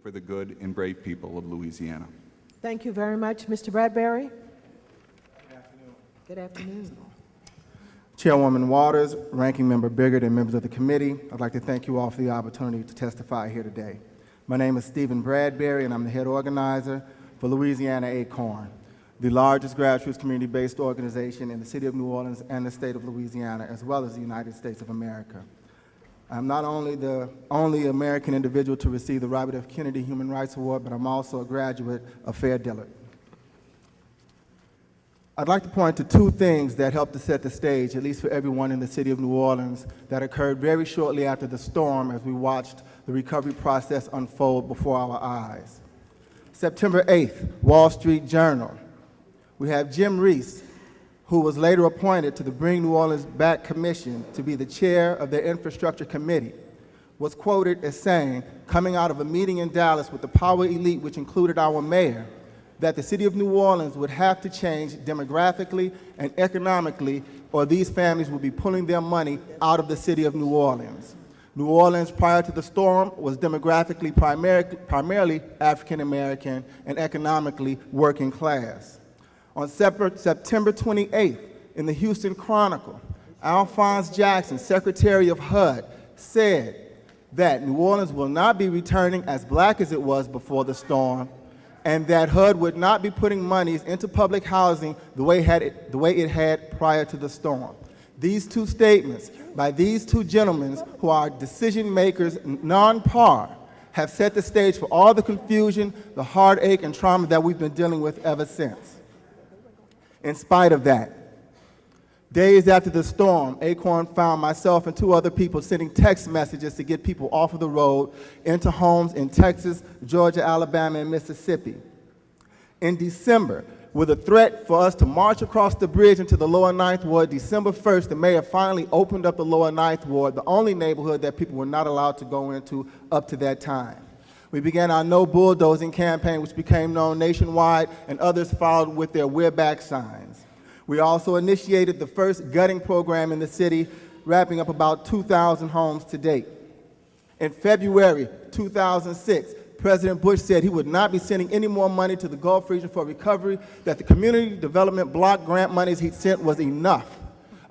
for the good and brave people of Louisiana. Thank you very much. Mr. Bradberry? Good afternoon. Chairwoman Waters, Ranking Member Biggert, and members of the committee, I'd like to thank you all for the opportunity to testify here today. My name is Stephen Bradberry, and I'm the head organizer for Louisiana ACORN, the largest grassroots community-based organization in the city of New Orleans and the state of Louisiana, as well as the United States of America. I'm not only the only American individual to receive the Robert F. Kennedy Human Rights Award, but I'm also a graduate of Fair Dillard. I'd like to point to two things that helped to set the stage, at least for everyone in the city of New Orleans, that occurred very shortly after the storm as we watched the recovery process unfold before our eyes. September 8th, Wall Street Journal. We have Jim Reese, who was later appointed to the Bring New Orleans Back Commission to be the chair of their infrastructure committee, was quoted as saying, coming out of a meeting in Dallas with the power elite, which included our mayor, that the city of New Orleans would have to change demographically and economically, or these families would be pulling their money out of the city of New Orleans. New Orleans, prior to the storm, was demographically primarily African American and economically working class. On September 28th, in the Houston Chronicle, Alphonse Jackson, Secretary of HUD, said that New Orleans will not be returning as black as it was before the storm, and that HUD would not be putting monies into public housing the way it had prior to the storm. These two statements by these two gentlemen, who are decision makers non-par, have set the stage for all the confusion, the heartache, and trauma that we've been dealing with ever since. In spite of that, days after the storm, ACORN found myself and two other people sending text messages to get people off of the road into homes in Texas, Georgia, Alabama, and Mississippi. In December, with a threat for us to march across the bridge into the Lower Ninth Ward, December 1st, the mayor finally opened up the Lower Ninth Ward, the only neighborhood that people were not allowed to go into up to that time. We began our no bulldozing campaign, which became known nationwide, and others followed with their "We're Back" signs. We also initiated the first gutting program in the city, wrapping up about 2,000 homes to date. In February 2006, President Bush said he would not be sending any more money to the Gulf region for recovery, that the community development block grant monies he sent was enough.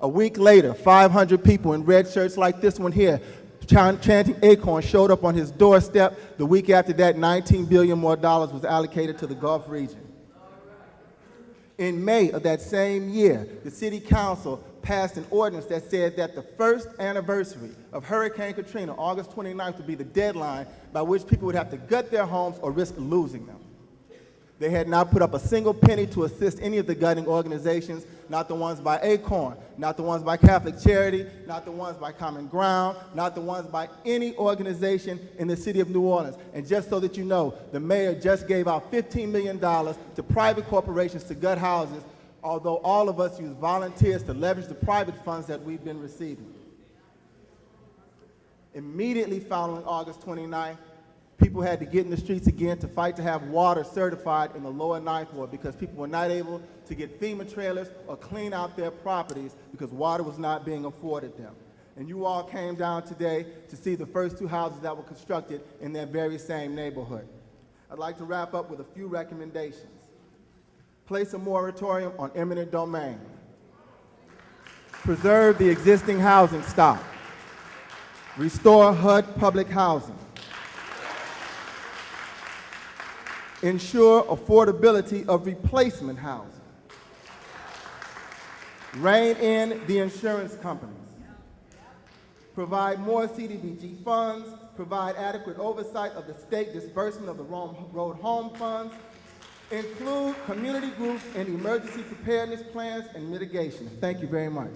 A week later, 500 people in red shirts like this one here, chanting ACORN, showed up on his doorstep. The week after that, $19 billion more was allocated to the Gulf region. In May of that same year, the City Council passed an ordinance that said that the first anniversary of Hurricane Katrina, August 29th, would be the deadline by which people would have to gut their homes or risk losing them. They had not put up a single penny to assist any of the gutting organizations, not the ones by ACORN, not the ones by Catholic Charity, not the ones by Common Ground, not the ones by any organization in the city of New Orleans. And just so that you know, the mayor just gave out $15 million to private corporations to gut houses, although all of us use volunteers to leverage the private funds that we've been receiving. Immediately following August 29th, people had to get in the streets again to fight to have water certified in the Lower Ninth Ward because people were not able to get FEMA trailers or clean out their properties because water was not being afforded them. And you all came down today to see the first two houses that were constructed in that very same neighborhood. I'd like to wrap up with a few recommendations. Place a moratorium on eminent domain. Preserve the existing housing stock. Restore HUD public housing. Ensure affordability of replacement housing. Rein in the insurance companies. Provide more CDBG funds. Provide adequate oversight of the state disbursement of the road home funds. Include community groups in emergency preparedness plans and mitigation. Thank you very much.